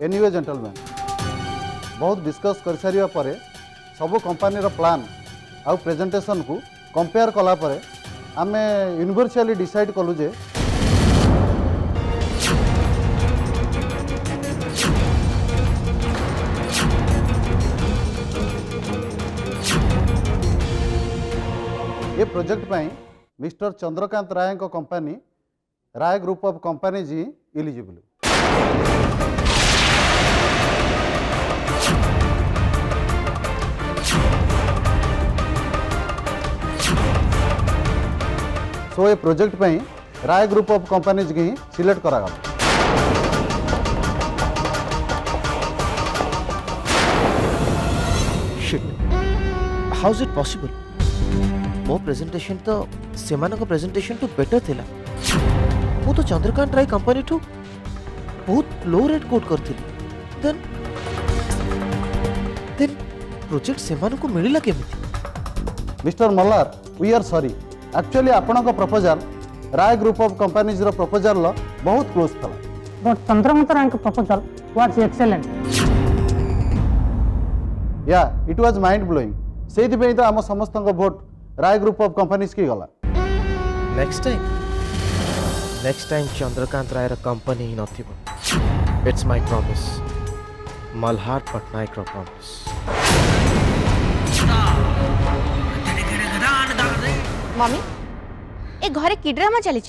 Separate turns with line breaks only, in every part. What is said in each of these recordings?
Anyway gentleman बहुत discuss कर सारिया परे सब कंपनी रो प्लान आउ प्रेजेंटेशन को कंपेयर कला परे आमे यूनिवर्सली डिसाइड कलु जे ये प्रोजेक्ट पाई मिस्टर चंद्रकांत राय को company Rai group of companies ही एलिजिबल। सो ये प्रोजेक्ट पाई राय ग्रुप ऑफ कंपनीज की सिलेक्ट करा
shit how is it possible मो प्रेजेंटेशन तो सेमान को प्रेजेंटेशन तो बेटर थिला वो तो चंद्रकांत राय कंपनी ठू बहुत लो रेट कोट करथि देन प्रोजेक्ट सेमान को मिलिला केमिति।
Mister Mallar we are sorry actually आपण को proposal Rai group of companies रो प्रपोजल लो बहुत क्लोज था
बट चंद्रकांत राय का प्रपोजल वाज एक्सीलेंट
या इट वाज माइंड ब्लोइंग सेति पे तो हम समस्त को vote Rai group of companies की गला।
नेक्स्ट टाइम चंद्रकांत राय रा कंपनी ही नथिबो it's my promise Malhar Patnaik रा प्रॉमिस।
मम्मी ए घरे कि ड्रामा चली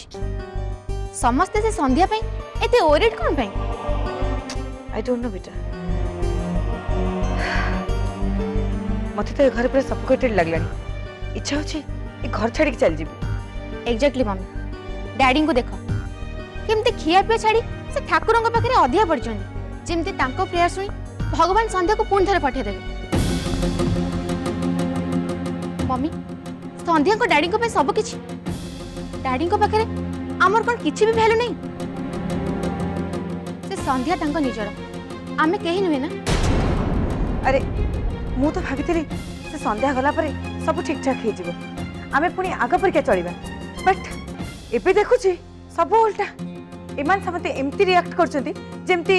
समस्ते से संध्या पे एते ओरिड कोन पे
आई डोंट नो बेटा मते तो घर पर सफोकेटेड लगलानी इच्छा होची ए घर छाड़ी के चल जीबी।
एग्जैक्टली मम्मी डैडी को देखो केमते खिया पिया छाड़ी से ठाकुर पाखे अधिया पड़ जमती प्रेयर शुणी भगवान संध्या को पुणी थे पठे देवे। मम्मी संध्या को डैडी को सब किछि डैडी को पाखे आमर कौन किछि भी वैल्यू नहीं से संध्या तांको निजर आमे केही नुहे ना।
अरे मु तो भाभी से संध्या गला परे सब ठीक ठाक हो जिवो आमे पुणी आग पर क्या चलिबा बट एबे देखुची सब उल्टा एमान समते एमती रिएक्ट करछंती जेमती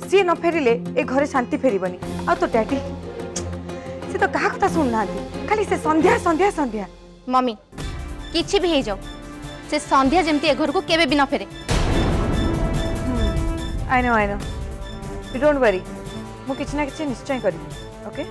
सी न फेरिले ए घरे शांति फेरिबनी आ तो डैडी से तो कहा कथा सुन ना खाली से संध्या संध्या संध्या।
मम्मी किछि भी हे जाओ से संध्या जेमती ए घर को केबे भी न फेरे।
I know you don't worry मु किछ ना किछ निश्चय करी ओके।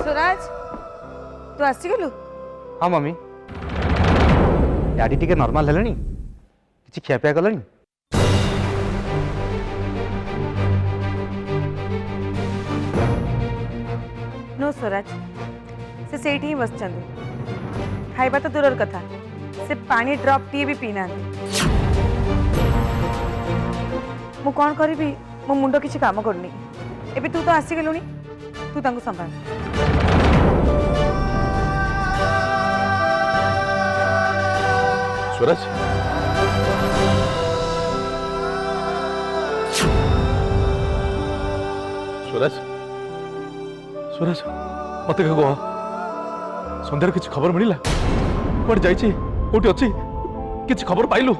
स्वराज तू आसी गलु।
हाँ मम्मी डैडी टिके नॉर्मल हेलेनी किछि खियापिया गलनी।
नो स्वराज से सेठी ही बसचंदे खाइबा तो दूर कथा से पानी ड्रॉप टी भी पीना मु कौन करी मो मुंड किसी काम करनी एबे तू तो आसी गलुनी तू तांको संभाल।
स्वराज स्वराज स्वराज मत कह संध्यार किसी खबर मिला कौन जाइए कौटी अच्छी किसी खबर पाइलु।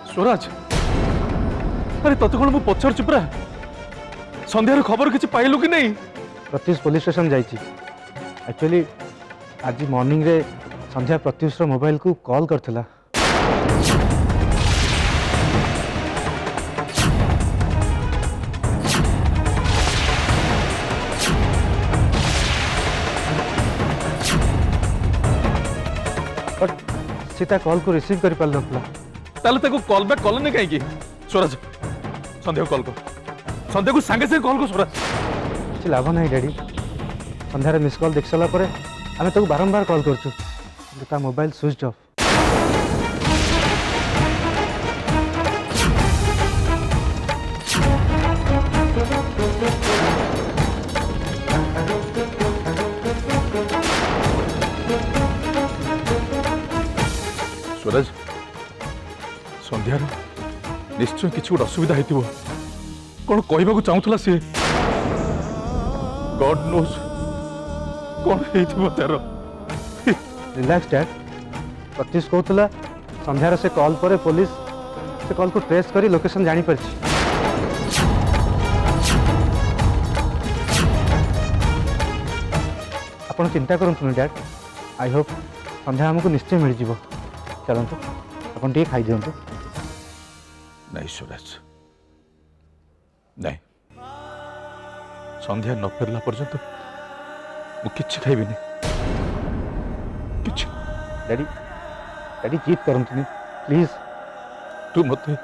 स्वराज अरे तत कौन मु पचार पूरा संध्यार खबर किसी पाइलु कि नहीं।
प्रत्युष पुलिस स्टेशन जाइए एक्चुअली आज मॉर्निंग रे संध्या प्रत्युष मोबाइल को कॉल करथिला बट सीता कॉल को रिसीव कर पाल नथला
ताले ताको कॉल बैक कलने कहीं स्वराज संध्या को कॉल कर संध्या को सांगे सांगे कॉल कर स्वराज
କିଛି ଲାଭ ନାହିଁ ଡ୍ୟାଡି ସନ୍ଧ୍ୟାରେ ମିସ୍ କଲ୍ ଦେଖି ସାରିଲା ପରେ ଆମେ ତାକୁ ବାରମ୍ବାର କଲ୍ କରୁଛୁ କିନ୍ତୁ ତା ମୋବାଇଲ ସୁଇଚ୍ ଅଫ୍।
स्वराज संध्यार निश्चय किसी गोटे असुविधा होइतिबो कौन कहबाकू चाहूला सी गॉड नोज कौन होइतिबो तार
रिलैक्स डैड प्रत्युष कहूला संध्यार से कॉल पर पुलिस से कॉल को ट्रेस करी लोकेशन जानी परछि आपण चिंता करंतु डैड आई होप संध्या हमको निश्चय मिल जिवो चलंतु आपण टे खाई दियंतु
नहीं स्वराज नहीं संध्या न फेरला पर्यंत मु किछि खाइबिनी किछि
डैडी डैडी जीत करंतु प्लीज
तू मते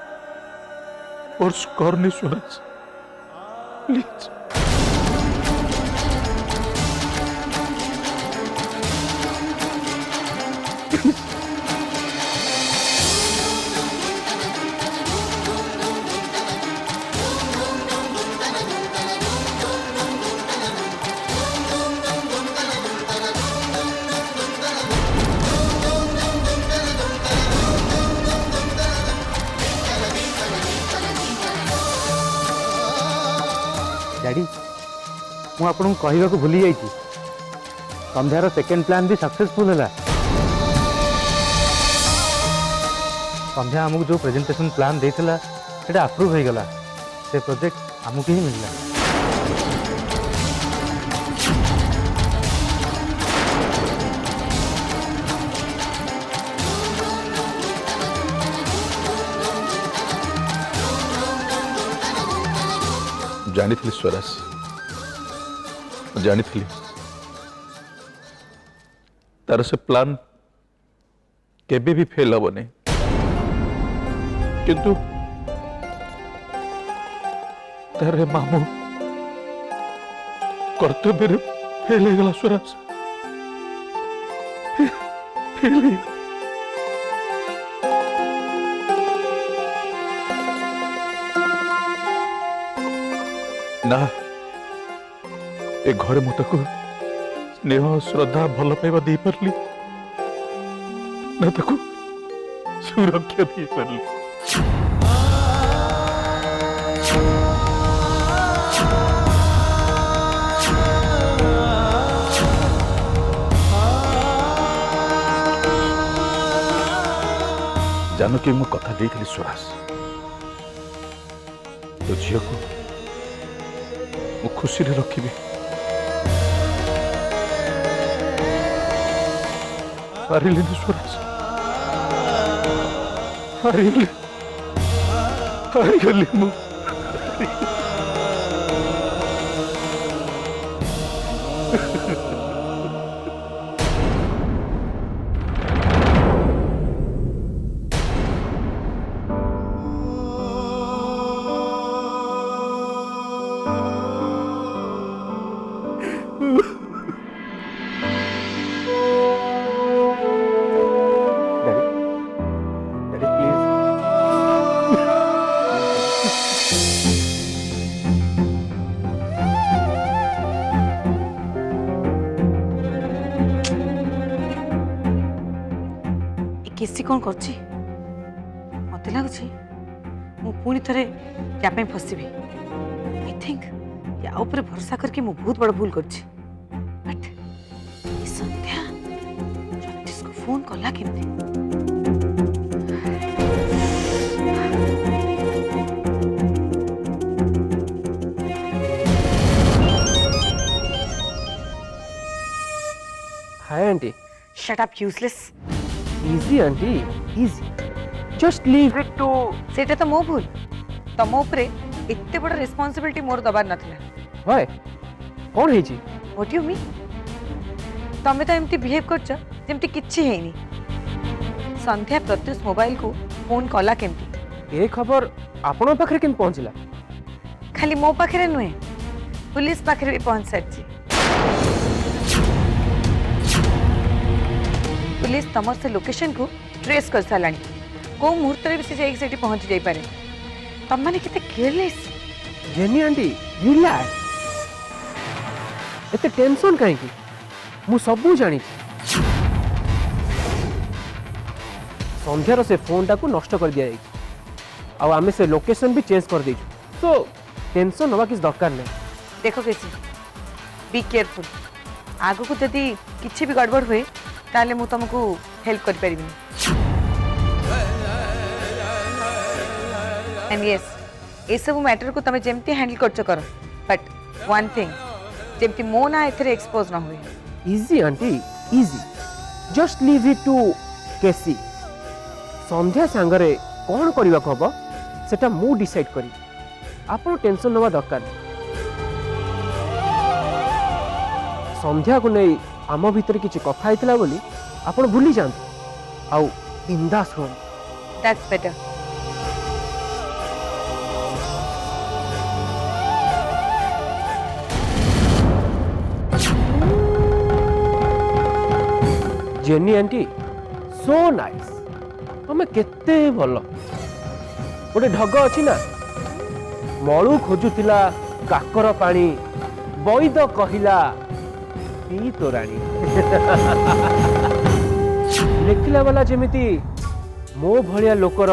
फोर्स करनी स्वराज प्लीज
डैडी मु आपन कहवा को भूली जाइए संध्यार सेकेंड प्लान भी सक्सेसफुल है संध्या आमको जो प्रेजेंटेशन प्लान देता से अप्रूव हो गला से प्रोजेक्ट आमको ही मिलला
जानी थी स्वराज जानी थी तार से प्लान केबे भी फेल हम नहीं किंतु तारे मामू कर्तव्य फेल हो गला स्वराज फेल हो गला। ना ए घरे मु ताको स्नेह श्रद्धा भल पाइबा दे पारली ना ताको सुरक्षा दे पारली जानो कि मु कथा देइथली स्वराज तो झियो को मु खुशी रे रखिबी पारिली स्वराज हारिगली मु
डैडी प्लीज
केसी कौन कर मत लगुच पुणी थे या फसबी आई थिंक या ऊपर भरोसा करके मु बहुत बड़ भूल कर बट संध्या ज्योतिष को फोन कला केमती
hi aunty
shut up useless
easy aunty easy just leave it to
सेटा तो मो भूल तम उपरे एते बड़ रिस्पांसिबिलिटी मोर दबार नथिला
व्हाई कौन है जी
व्हाट यू मीन तमे तो एमती बिहेव करछ जेमती किछि हेनी संध्या प्रत्युष मोबाइल को फोन कला केमती
ए खबर आपण पाखरे केम पहुंचला
खाली मो पाखरे नुहे पुलिस पाखरे भी पहुंच सारछि पुलिस तमर से लोकेशन को ट्रेस कर सालानी को मुहूर्त रे भी से जाई सेठी पहुंच जाई पारे तम माने किते केयरलेस
जेनी आंटी रिलैक्स एते टेंशन काहे की मु सब जानी
संध्यार से फोनटा को नष्ट कर दिया आम से लोकेशन भी चेंज कर देछु सो टेंशन हवा किसी दरकार नहीं।
देखो केसी बी केयरफुल आगु को जदि किछि भी गड़बड़ हुए ताले मु तुमको हेल्प कर परिबिनी। एंड यस ए सब मैटर को तमे जेमती हैंडल करछ कर बट वन थिंग जेमती मो ना एथरे एक्सपोज ना हुए।
Easy aunty easy just leave it to KC Sandhya सांगरे कौन करबा हबो सेटा मु डिसाइड करी आपण टेंशन नवा दरकार नहीं। संध्या को नहीं आम भीतर किसी कथा होइतला बोली आपण भूली जांतु आउ बिंदास हो।
That's better.
Jenny aunty so nice हमें केते भल गोटे ढग अच्छी ना मलू खोजुला काकर पानी बैद कहला पी तोराणी लेखिला वाला जेमिति मो भलिया लोकर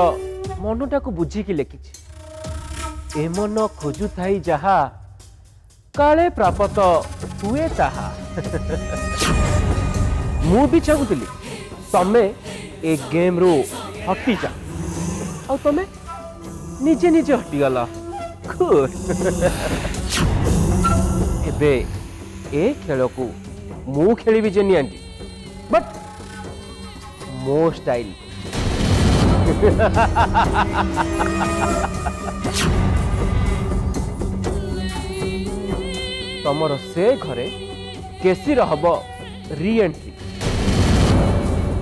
मनटा को बुझिकी लेखिछि ए मन खोजु थाई जहा काले प्राप्त हुए ताहा मु भी चाहूली तमे ए गेम रू हटी जा और तमे निजे निजे हटिगला गुड एबे ए खेल को मु खेली जेनी आंटी बट मो स्टाइल तमर से घरे केसी रहब री एंट्री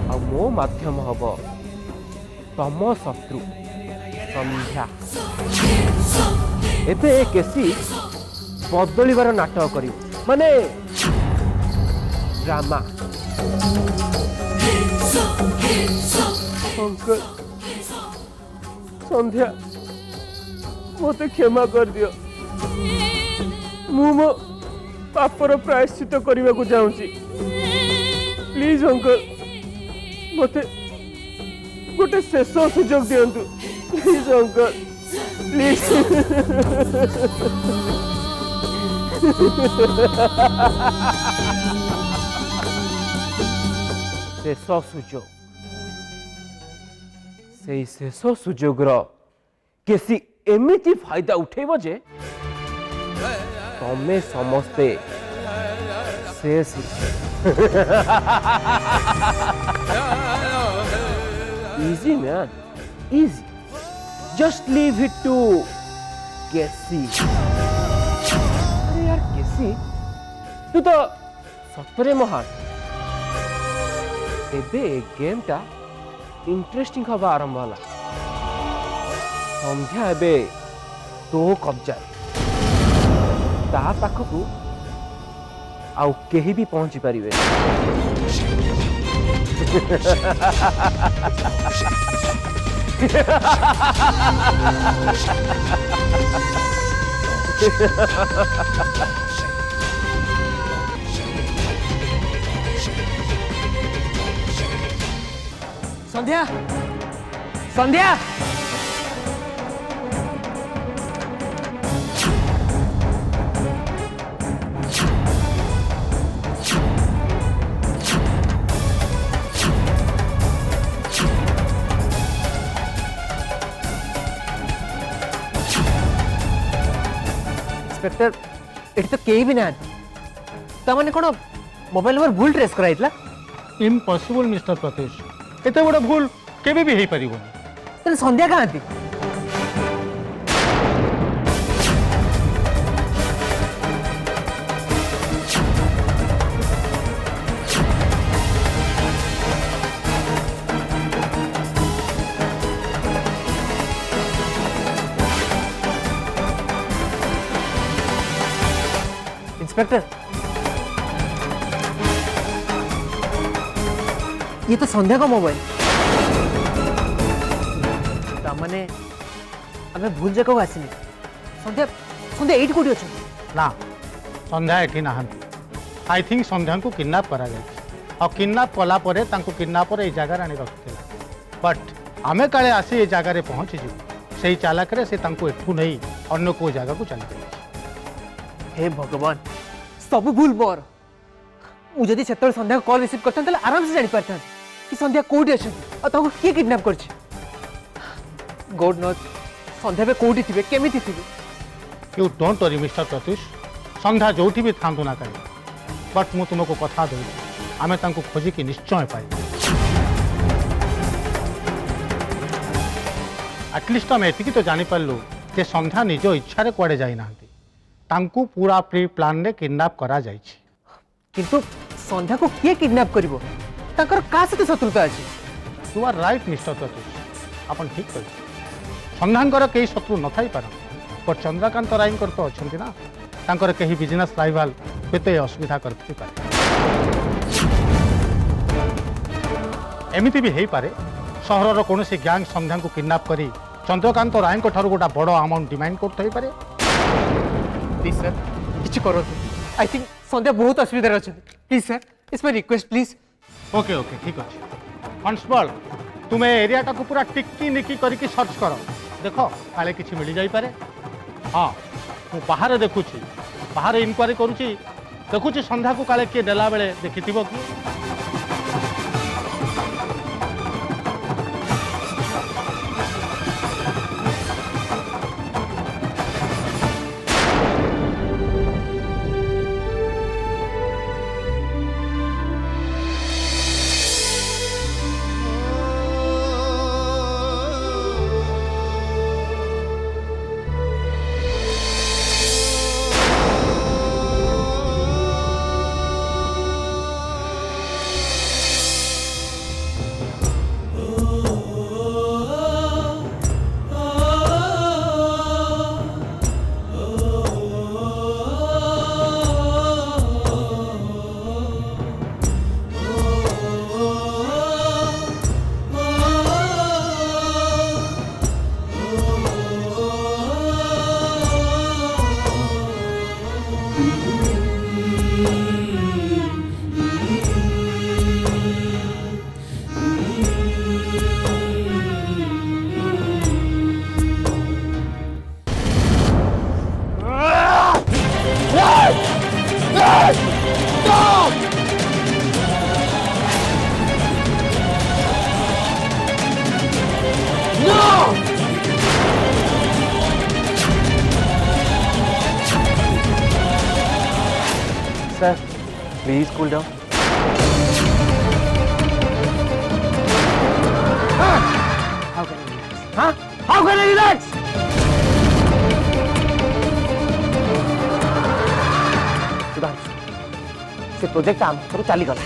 आ मो माध्यम हब तम शत्रु संध्या एबे केसी बदलिबार नाटक करी माने ड्रामा। अंकल संध्या मते क्षमा कर दियो मु मो पापर प्रायश्चित करने को चाहूँगी प्लीज अंकल मते गोटे शेष सुजोग दिंतु प्लीज अंकल प्लीज। शेष सुजोग से शेष सुजोग केसी एमिति फायदा उठेब जे तमे समस्ते शेष easy man easy just leave it to KC. अरे यार केसी तू तो सतरे महान एबे गेम टा इंटरेस्टिंग हवा आरंभ होला संध्या एबे तो कब्जा ता पाखकू आउ केही भी पहुंची पारिबे। संध्या संध्या इंस्पेक्टर एटी तो केही भी ना तमने कोन मोबाइल नंबर भूल ट्रेस कराइतला
इम्पॉसिबल मिस्टर प्रतीश एते बड़ा भूल केबे भी हेई परिबोनी
तने संध्या कहां थी इंस्पेक्टर ये तो संध्या का मोबाइल तामने हमें भूल जगह आसनी संध्या संध्या एट कोठी अछि
ना संध्या एठी नाहंती आई थिंक संध्या को किडनैप करा गया और किडनैप कला परे तांको किडनैपर ए जगह आनी रखिथिला बट आमे काले आसी ए जगार पहुँची जीव से चालाक से एठू नहीं अन्य को जगह को चली जाए।
हे भगवान सब भूल मोर मुझे से संध्या कॉल रिसीव करता आराम से जानी पारता कि संध्या कोठी अच्छा किए किडनैप कर गॉड नोज संध्या पे कोठी थिबे केमिति थिबे।
You don't worry mister Pratyush Sandhya जो भी था ना कहीं बट मु तुमको कथा दूँ आम खोजिकी निश्चय पाई एटलिस्ट आम एति तो जानीपारू जे संध्या निज इच्छा कुआडे जाना पूरा प्री प्लान रे किडनैप करा जाइछि।
किंतु संध्या को किए किडनैप करिवो ताकर का सते शत्रुता अछि।
You are right mister Pratyush आपन ठीक कह संध्याकर कई शत्रु न थाई पार बट चंद्रकांत रायकर तो अच्छा ना तांकर कहीं बिजनेस राइवाल हुए असुविधा करते एमती भी हो पारे सहर कौन गैंग संध्या को किडनैप करी चंद्रकांत राय गोटा बड़ अमाउंट डिमांड करते पारे।
प्लीज सर किछि करो आई थिंक संध्या बहुत असुविधा अछि please sir it's my request please.
Okay okay ठीक अच्छे कॉन्स्टेबल तुम्हें एरिया को पूरा टिक्की निकी करके सर्च कर देख काले किसी मिल जाई पारे। हाँ मु बाहर देखुची बाहर इनक्वारी करुची देखुची संध्या को काले किए नेला बेले देखि कि
sir please cool down.
How can I relax. Sudhanshu से प्रोजेक्ट आम हाथ चली गला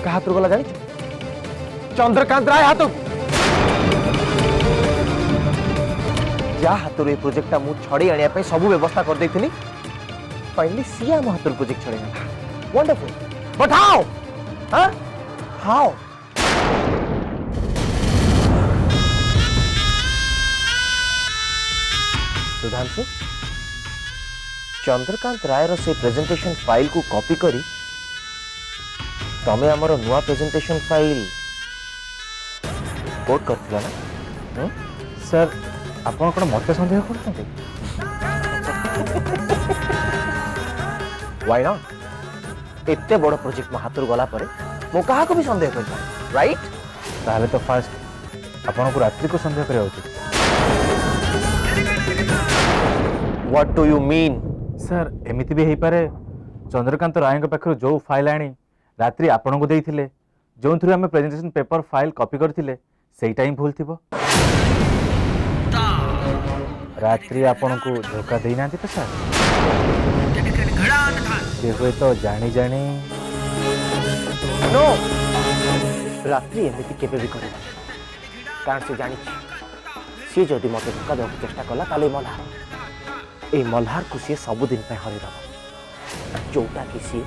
क्या हाथ गला जानी चंद्रकांत राय हाथ जा हाथ प्रोजेक्टा मु छड़े आने सब व्यवस्था कर देती फाइनली सी आम हाथ प्रोजेक्ट छड़े गला wonderful but how how Sudhanshu Chandrakant रायर से प्रेजेंटेशन फाइल को कॉपी करी तमें आमर नुआ प्रेजेंटेशन फाइल कोड करथिला ना
सर आपण कोन मते संदेह करते
व्हाई नॉट एते बड़ प्रोजेक्ट में हाथ गला पर मो कहा को भी संदेह कर राइट
ताहले तो फास्ट आपण को रात्रि को संदेह करे उचित।
What do you mean
sir एमिति भी हेई पारे चंद्रकांत राय पाखर जो फाइल आनी रात्रि आपण को देइथिले जो थ्रू हमें प्रेजेंटेशन पेपर फाइल कॉपी करथिले सेई टाइम भूल थिबो रात्रि आपण को धोखा देई नांती तो सर से हुए तो जानी जानी
नो रात्रि एमिति केबे भी करे कारण से जानी सी जदि मते धोखा देବାକୁ चेष्टा कला ताले मल्हार ए मल्हार को सी सबुदिन पे हरि दब जोटा कि सी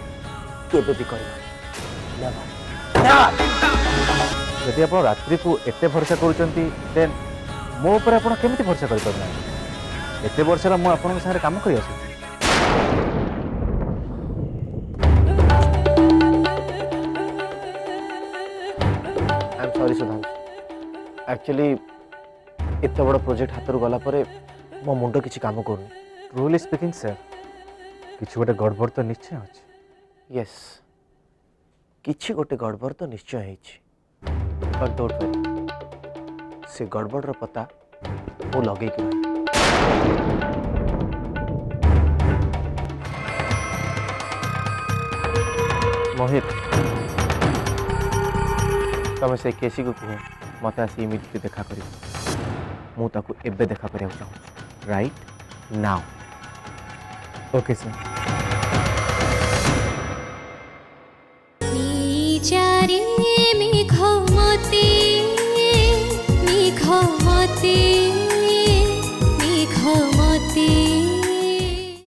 केबे भी करे नेवर
यदि आप रात्रि को एते भरोसा करूचंती देन मो ऊपर आप केमिति भरोसा कर पारना एते वर्ष रा मो आपन सारे काम करि आसु
सॉरी सुधांशु एक्चुअली एत बड़ प्रोजेक्ट हाथ रू गला परे मो मुंड किसी काम करूनी
ट्रूली स्पीकिंग सर किसी गोटे गड़बड़ तो निश्चय अच्छे
यस किछि गोटे गड़बड़ तो निश्चय है बट डोंट वरी से गड़बड़ रो पता वो लगे कि मोहित तुम से केसी को कह मत आसी इमिडिएटली देखा कर मु ताकू एबे देखा करिया चाहूँ राइट नाउ
ओके सर
चारी